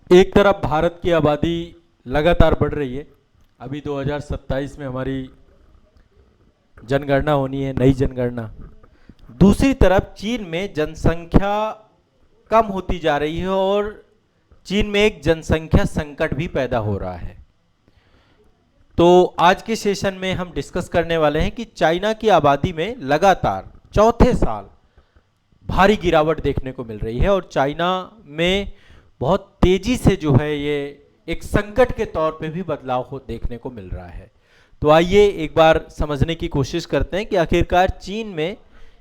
एक तरफ भारत की आबादी लगातार बढ़ रही है। अभी 2027 में हमारी जनगणना होनी है, नई जनगणना। दूसरी तरफ चीन में जनसंख्या कम होती जा रही है और चीन में एक जनसंख्या संकट भी पैदा हो रहा है। तो आज के सेशन में हम डिस्कस करने वाले हैं कि चाइना की आबादी में लगातार चौथे साल भारी गिरावट देखने को मिल रही है और चाइना में बहुत तेजी से जो है ये एक संकट के तौर पे भी बदलाव हो देखने को मिल रहा है। तो आइए एक बार समझने की कोशिश करते हैं कि आखिरकार चीन में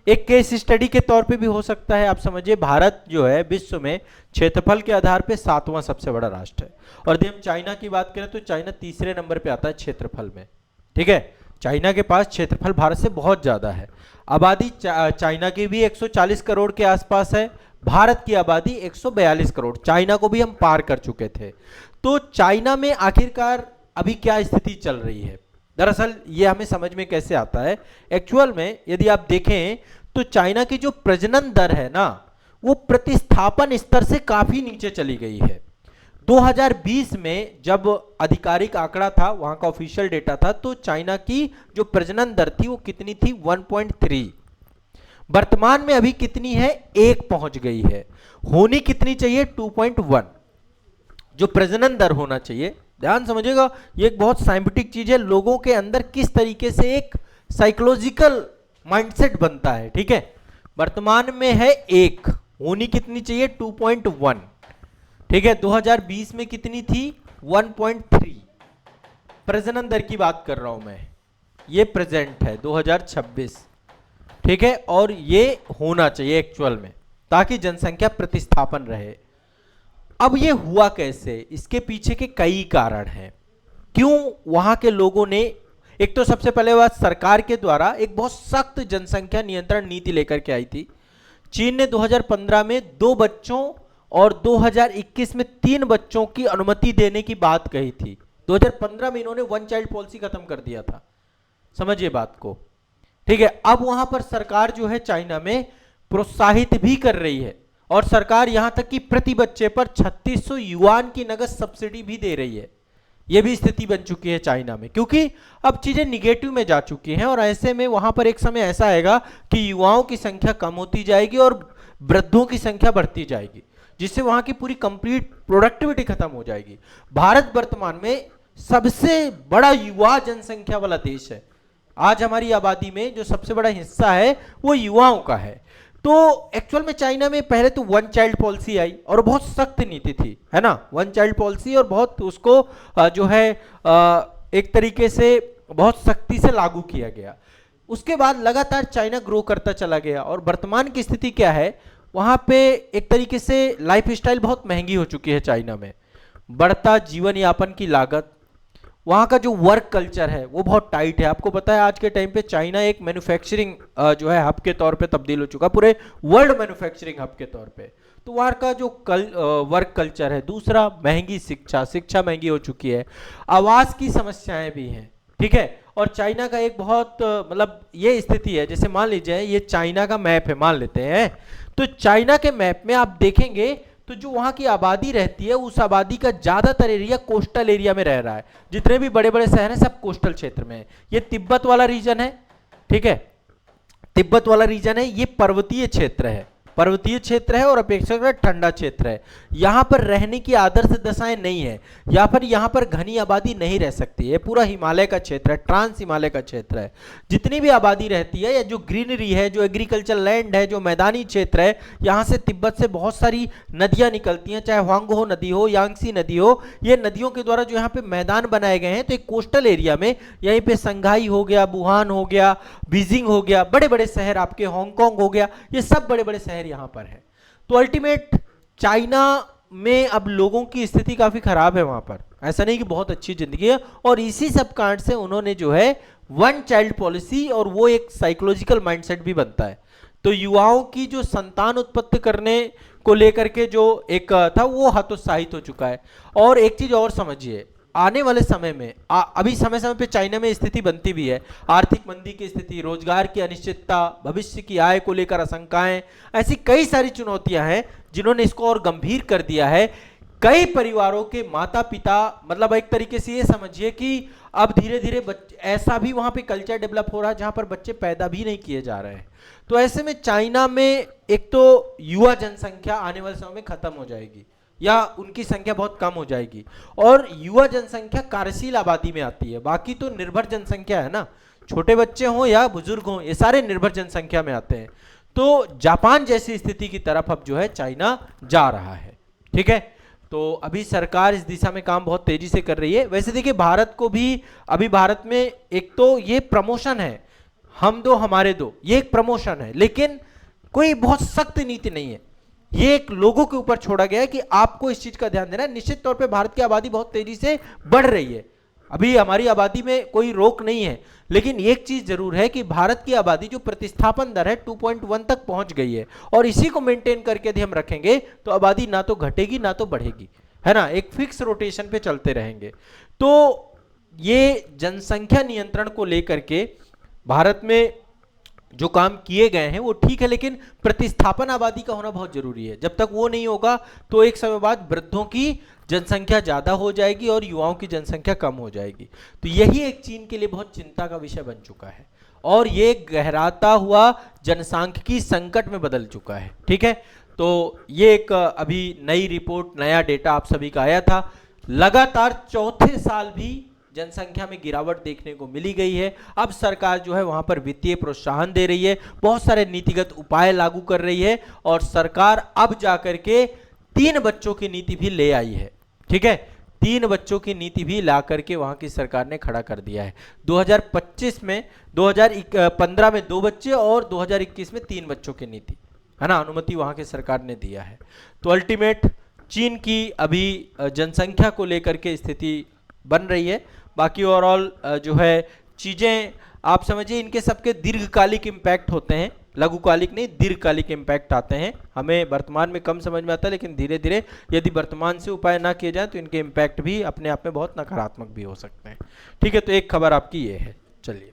एक केस स्टडी के तौर पे भी हो सकता है। आप समझिए, भारत जो है विश्व में क्षेत्रफल के आधार पे 7वां सबसे बड़ा राष्ट्र है और यदि हम चाइना की बात करें तो चाइना तीसरे नंबर पे आता है क्षेत्रफल में। ठीक है, चाइना के पास क्षेत्रफल भारत से बहुत ज्यादा है। आबादी चाइना की भी 140 करोड़ के आसपास है, भारत की आबादी 142 करोड़, चाइना को भी हम पार कर चुके थे। तो चाइना में आखिरकार अभी क्या स्थिति चल रही है, दरअसल ये हमें समझ में कैसे आता है। एक्चुअल में यदि आप देखें तो चाइना की जो प्रजनन दर है ना, वो प्रतिस्थापन स्तर से काफी नीचे चली गई है। 2020 में जब आधिकारिक आंकड़ा था, वहां का ऑफिशियल डेटा था, तो चाइना की जो प्रजनन दर थी वो कितनी थी, 1.3। वर्तमान में अभी कितनी है, 1 पहुंच गई है। होनी कितनी चाहिए, 2.1 जो प्रजनन दर होना चाहिए। ध्यान समझिएगा, ये एक बहुत साइंटिफिक चीज है, लोगों के अंदर किस तरीके से एक साइकोलॉजिकल माइंडसेट बनता है। ठीक है, वर्तमान में है 1, होनी कितनी चाहिए, 2.1। ठीक है, 2020 में कितनी थी, 1.3। प्रजनन दर की बात कर रहा हूं मैं, ये प्रेजेंट है 2026। ठीक है, और ये होना चाहिए एक्चुअल में, ताकि जनसंख्या प्रतिस्थापन रहे। अब ये हुआ कैसे, इसके पीछे के कई कारण हैं। क्यों वहां के लोगों ने, एक तो सबसे पहले बात, सरकार के द्वारा एक बहुत सख्त जनसंख्या नियंत्रण नीति लेकर के आई थी। चीन ने 2015 में 2 बच्चों और 2021 में 3 बच्चों की अनुमति देने की बात कही थी। 2015 में इन्होंने 1 चाइल्ड पॉलिसी खत्म कर दिया था, समझिए बात को। ठीक है, अब वहां पर सरकार जो है चाइना में प्रोत्साहित भी कर रही है और सरकार यहां तक कि प्रति बच्चे पर 3600 युआन की नगद सब्सिडी भी दे रही है। यह भी स्थिति बन चुकी है चाइना में, क्योंकि अब चीजें निगेटिव में जा चुकी हैं और ऐसे में वहां पर एक समय ऐसा आएगा कि युवाओं की संख्या कम होती जाएगी और वृद्धों की संख्या बढ़ती जाएगी, जिससे वहां की पूरी कंप्लीट प्रोडक्टिविटी खत्म हो जाएगी। भारत वर्तमान में सबसे बड़ा युवा जनसंख्या वाला देश है। आज हमारी आबादी में जो सबसे बड़ा हिस्सा है वो युवाओं का है। तो एक्चुअल में चाइना में पहले तो 1 चाइल्ड पॉलिसी आई और बहुत सख्त नीति थी, है ना, 1 चाइल्ड पॉलिसी, और बहुत उसको जो है एक तरीके से बहुत सख्ती से लागू किया गया। उसके बाद लगातार चाइना ग्रो करता चला गया और वर्तमान की स्थिति क्या है, वहां पे एक तरीके से लाइफस्टाइल बहुत महंगी हो चुकी है चाइना में। बढ़ता जीवन यापन की लागत, वहाँ का जो वर्क कल्चर है वो बहुत टाइट है। आपको पता है आज के टाइम पे चाइना एक मैन्युफैक्चरिंग जो है हब के तौर पे तब्दील हो चुका, पूरे वर्ल्ड मैन्युफैक्चरिंग हब के तौर पे। तो वहाँ का जो वर्क कल्चर है, दूसरा महंगी शिक्षा महंगी हो चुकी है, आवास की समस्याएं भी हैं। ठीक है, और चाइना का एक बहुत मतलब ये स्थिति है, जैसे मान लीजिए ये चाइना का मैप है, मान लेते हैं, तो चाइना के मैप में आप देखेंगे तो जो वहां की आबादी रहती है, उस आबादी का ज्यादातर एरिया कोस्टल एरिया में रह रहा है। जितने भी बड़े बड़े शहर हैं सब कोस्टल क्षेत्र में है। ये तिब्बत वाला रीजन है, ठीक है, तिब्बत वाला रीजन है, ये पर्वतीय क्षेत्र है, पर्वतीय क्षेत्र है और अपेक्षाकृत ठंडा क्षेत्र है। यहाँ पर रहने की आदर्श दशाएं नहीं है, यहाँ पर घनी आबादी नहीं रह सकती है। पूरा हिमालय का क्षेत्र है, ट्रांस हिमालय का क्षेत्र है। जितनी भी आबादी रहती है या जो ग्रीनरी है, जो एग्रीकल्चर लैंड है, जो मैदानी क्षेत्र है, यहाँ से तिब्बत से बहुत सारी नदियां निकलती हैं, चाहे हुआंगहो नदी हो, यांगसी नदी हो। ये नदियों के द्वारा जो यहाँ पे मैदान बनाए गए हैं, तो एक कोस्टल एरिया में यहीं पे संघाई हो गया, वुहान हो गया, बीजिंग हो गया, बड़े बड़े शहर आपके, हांगकांग हो गया, ये सब बड़े बड़े शहर यहां पर है। तो अल्टीमेट चाइना में अब लोगों की स्थिति काफी खराब है वहां पर, ऐसा नहीं कि बहुत अच्छी जिंदगी है। और इसी सब कारण से उन्होंने जो है 1 चाइल्ड पॉलिसी, और वो एक साइकोलॉजिकल माइंडसेट भी बनता है। तो युवाओं की जो संतान उत्पत्ति करने को लेकर के जो एक था वो हतोत्साहित हो चुका है। और एक चीज और समझिए, आने वाले समय में अभी समय समय पे चाइना में स्थिति बनती भी है, आर्थिक मंदी की स्थिति, रोजगार की अनिश्चितता, भविष्य की आय को लेकर आशंकाएं, ऐसी कई सारी चुनौतियां हैं जिन्होंने इसको और गंभीर कर दिया है कई परिवारों के माता पिता, मतलब एक तरीके से ये समझिए कि अब धीरे धीरे बच्चे, ऐसा भी वहां पे कल्चर डेवलप हो रहा है जहां पर बच्चे पैदा भी नहीं किए जा रहे हैं। तो ऐसे में चाइना में एक तो युवा जनसंख्या आने वाले समय में खत्म हो जाएगी या उनकी संख्या बहुत कम हो जाएगी, और युवा जनसंख्या कार्यशील आबादी में आती है, बाकी तो निर्भर जनसंख्या है ना, छोटे बच्चे हों या बुजुर्ग हों, ये सारे निर्भर जनसंख्या में आते हैं। तो जापान जैसी स्थिति की तरफ अब जो है चाइना जा रहा है। ठीक है, तो अभी सरकार इस दिशा में काम बहुत तेजी से कर रही है। वैसे देखिए भारत को भी, अभी भारत में एक तो ये प्रमोशन है, हम दो हमारे दो, ये एक प्रमोशन है, लेकिन कोई बहुत सख्त नीति नहीं है, ये एक लोगों के ऊपर छोड़ा गया है कि आपको इस चीज का ध्यान देना है। निश्चित तौर पे भारत की आबादी बहुत तेजी से बढ़ रही है, अभी हमारी आबादी में कोई रोक नहीं है, लेकिन एक चीज जरूर है कि भारत की आबादी जो प्रतिस्थापन दर है 2.1 तक पहुंच गई है, और इसी को मेंटेन करके यदि हम रखेंगे तो आबादी ना तो घटेगी ना तो बढ़ेगी, है ना, एक फिक्स रोटेशन पे चलते रहेंगे। तो ये जनसंख्या नियंत्रण को लेकर के भारत में जो काम किए गए हैं वो ठीक है, लेकिन प्रतिस्थापन आबादी का होना बहुत जरूरी है। जब तक वो नहीं होगा तो एक समय बाद वृद्धों की जनसंख्या ज्यादा हो जाएगी और युवाओं की जनसंख्या कम हो जाएगी। तो यही एक चीन के लिए बहुत चिंता का विषय बन चुका है, और ये गहराता हुआ जनसांख्यिकी संकट में बदल चुका है। ठीक है, तो ये एक अभी नई रिपोर्ट, नया डेटा आप सभी का आया था। लगातार चौथे साल भी जनसंख्या में गिरावट देखने को मिली गई है। अब सरकार जो है वहां पर वित्तीय प्रोत्साहन दे रही है, बहुत सारे नीतिगत उपाय लागू कर रही है, और सरकार अब जाकर के 3 बच्चों की नीति भी ले आई है। ठीक है, 3 बच्चों की नीति भी ला करके वहां की सरकार ने खड़ा कर दिया है। 2025 में, 2015 में 2 बच्चे और 2021 में 3 बच्चों की नीति, है ना, अनुमति वहां की सरकार ने दिया है। तो अल्टीमेट चीन की अभी जनसंख्या को लेकर के स्थिति बन रही है। बाकी ओवरऑल जो है चीजें आप समझिए, इनके सबके दीर्घकालिक इम्पैक्ट होते हैं, लघुकालिक नहीं, दीर्घकालिक इम्पैक्ट आते हैं। हमें वर्तमान में कम समझ में आता है, लेकिन धीरे धीरे यदि वर्तमान से उपाय ना किए जाए तो इनके इम्पैक्ट भी अपने आप में बहुत नकारात्मक भी हो सकते हैं। ठीक है, तो एक खबर आपकी ये है। चलिए।